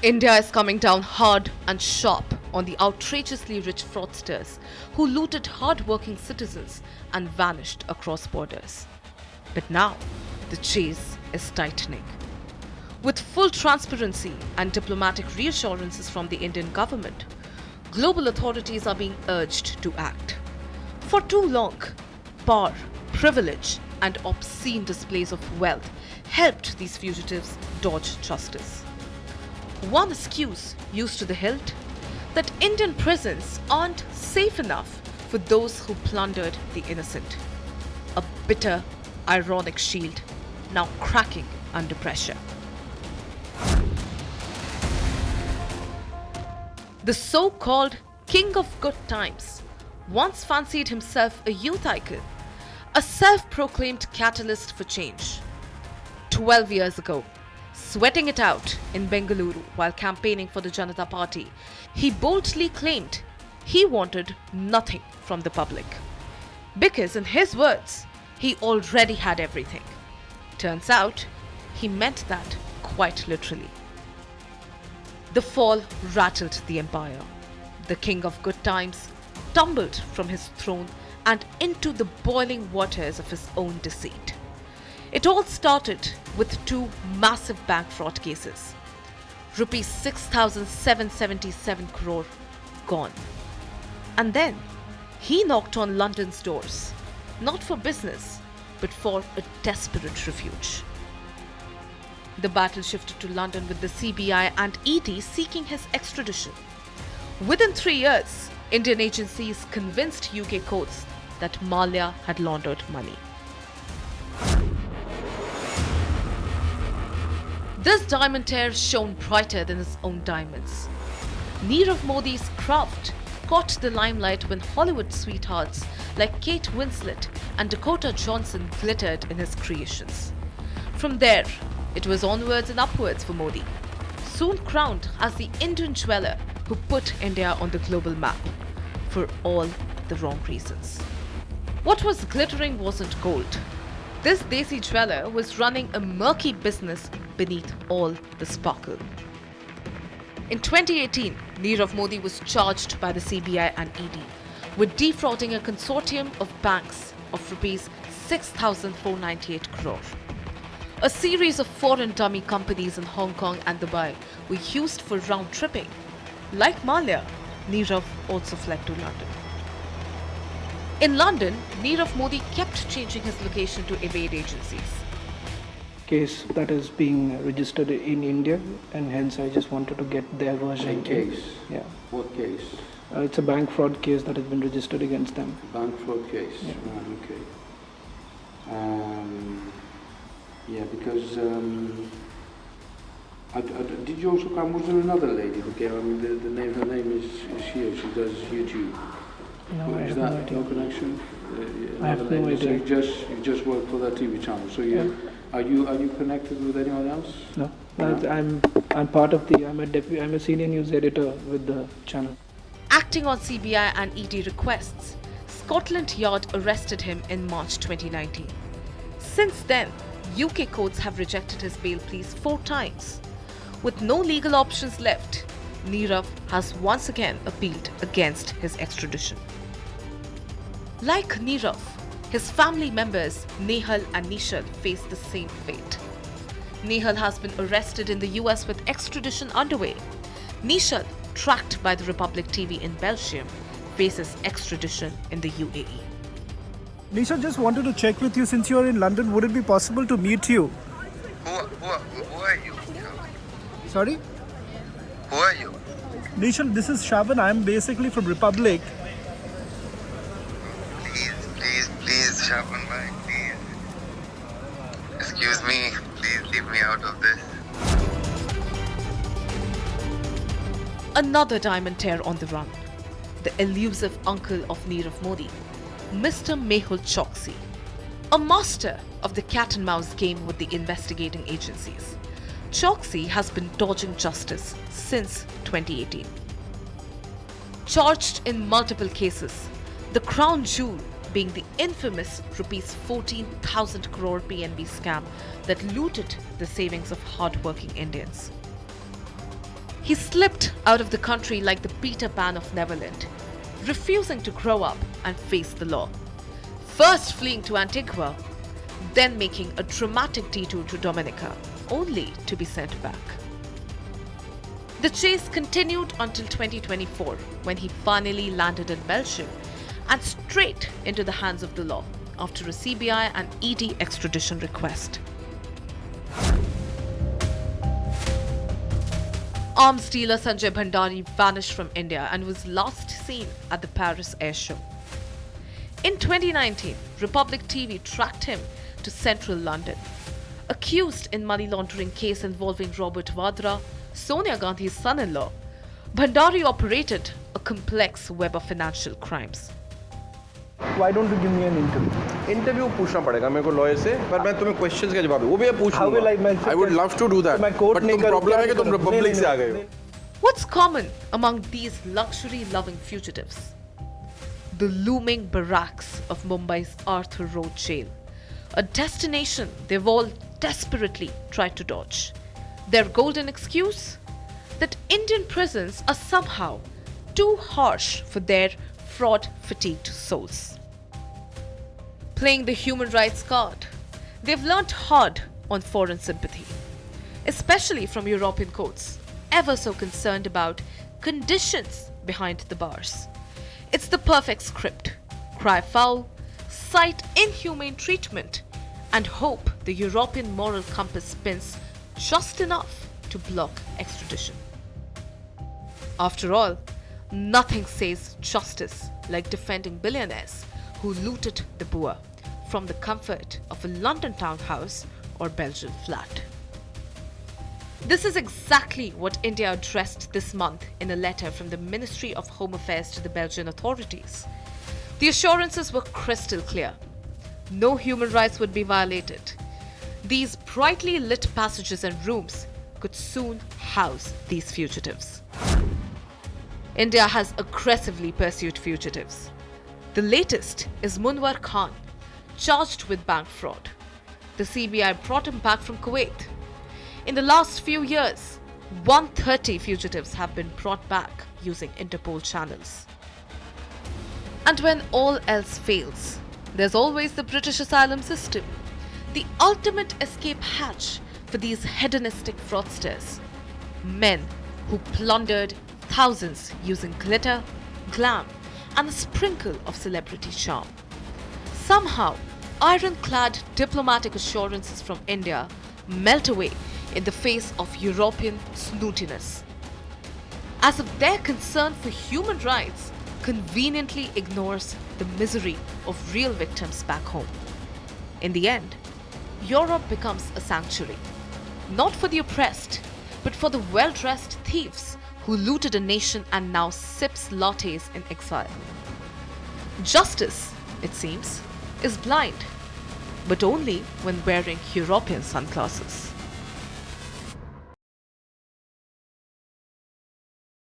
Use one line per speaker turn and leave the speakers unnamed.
India is coming down hard and sharp on the outrageously rich fraudsters who looted hard-working citizens and vanished across borders. But now, the chase is tightening. With full transparency and diplomatic reassurances from the Indian government, global authorities are being urged to act. For too long, power, privilege, and obscene displays of wealth helped these fugitives dodge justice. One excuse used to the hilt that Indian prisons aren't safe enough for those who plundered the innocent. A bitter, ironic shield now cracking under pressure. The so-called king of good times once fancied himself a youth icon, a self-proclaimed catalyst for change. 12 years ago, sweating it out in Bengaluru while campaigning for the Janata Party, he boldly claimed he wanted nothing from the public. Because in his words, he already had everything. Turns out, he meant that quite literally. The fall rattled the empire. The king of good times tumbled from his throne and into the boiling waters of his own deceit. It all started with two massive bank fraud cases. Rupees 6,777 crore gone. And then he knocked on London's doors, not for business, but for a desperate refuge. The battle shifted to London with the CBI and ED seeking his extradition. Within 3 years, Indian agencies convinced UK courts that Mallya had laundered money. This diamond tear shone brighter than his own diamonds. Nirav Modi's craft caught the limelight when Hollywood sweethearts like Kate Winslet and Dakota Johnson glittered in his creations. From there, it was onwards and upwards for Modi, soon crowned as the Indian jeweler who put India on the global map for all the wrong reasons. What was glittering wasn't gold. This desi jeweler was running a murky business beneath all the sparkle. In 2018, Nirav Modi was charged by the CBI and ED with defrauding a consortium of banks of rupees 6,498 crore. A series of foreign dummy companies in Hong Kong and Dubai were used for round-tripping. Like Mallya, Nirav also fled to London. In London, Nirav Modi kept changing his location to evade agencies.
Case that is being registered in India, and hence I just wanted to get their version.
A case?
Yeah.
What case?
It's a bank fraud case that has been registered against them.
Bank fraud case?
Yeah.
Okay. Yeah, because did you also come? Was there another lady who came? I mean, her name is here. She does YouTube.
No, I
Is
have
that
no idea.
no connection?
I have no
So
idea.
you just work for that TV channel. So you are you connected with anyone else?
No,
No?
I'm part of the. I'm a senior news editor with the channel.
Acting on CBI and ED requests, Scotland Yard arrested him in March 2019. Since then, UK courts have rejected his bail pleas 4 times. With no legal options left, Nirav has once again appealed against his extradition. Like Nirav, his family members Nehal and Nishal face the same fate. Nehal has been arrested in the US with extradition underway. Nishal, tracked by the Republic TV in Belgium, faces extradition in the UAE.
Nisha, just wanted to check with you, since you're in London, would it be possible to meet you?
Who are you?
Sorry?
Who are you?
Nisha, this is Shaban. I'm basically from Republic.
Please, Shaban bhai, please. Excuse me, please leave me out of this.
Another diamond tear on the run. The elusive uncle of Nirav Modi, Mr. Mehul Choksi, a master of the cat and mouse game with the investigating agencies. Choksi has been dodging justice since 2018. Charged in multiple cases, the crown jewel being the infamous rupees 14,000 crore PNB scam that looted the savings of hard-working Indians. He slipped out of the country like the Peter Pan of Neverland, refusing to grow up and face the law. First fleeing to Antigua, then making a dramatic detour to Dominica, only to be sent back. The chase continued until 2024, when he finally landed in Belgium and straight into the hands of the law after a CBI and ED extradition request. Arms dealer Sanjay Bhandari vanished from India and was last seen at the Paris Air Show. In 2019, Republic TV tracked him to central London. Accused in money laundering case involving Robert Vadra, Sonia Gandhi's son-in-law, Bhandari operated a complex web of financial crimes.
Why don't you give me an interview?
Interview पूछना पड़ेगा मेरे को lawyer से, पर मैं तुम्हें questions का जवाब दूं, वो भी मैं पूछ
How will I
लूंगा. I would love to do that.
मैं कोर्ट
But
नहीं
तुम प्रॉब्लम है कि तुम
करूंगा.
रिपब्लिक से आ गए हो.
What's common among these luxury-loving fugitives? The looming barracks of Mumbai's Arthur Road jail, a destination they've all desperately tried to dodge. Their golden excuse? That Indian prisons are somehow too harsh for their fraud-fatigued souls. Playing the human rights card, they've learnt hard on foreign sympathy, especially from European courts, ever so concerned about conditions behind the bars. It's the perfect script. Cry foul, cite inhumane treatment, and hope the European moral compass spins just enough to block extradition. After all, nothing says justice like defending billionaires who looted the poor from the comfort of a London townhouse or Belgian flat. This is exactly what India addressed this month in a letter from the Ministry of Home Affairs to the Belgian authorities. The assurances were crystal clear. No human rights would be violated. These brightly lit passages and rooms could soon house these fugitives. India has aggressively pursued fugitives. The latest is Munwar Khan, charged with bank fraud. The CBI brought him back from Kuwait. In the last few years, 130 fugitives have been brought back using Interpol channels. And when all else fails, there's always the British asylum system, the ultimate escape hatch for these hedonistic fraudsters. Men who plundered thousands using glitter, glam, and a sprinkle of celebrity charm. Somehow, ironclad diplomatic assurances from India melt away in the face of European snootiness. As if their concern for human rights conveniently ignores the misery of real victims back home. In the end, Europe becomes a sanctuary, not for the oppressed, but for the well-dressed thieves who looted a nation and now sips lattes in exile. Justice, it seems, is blind, but only when wearing European sunglasses.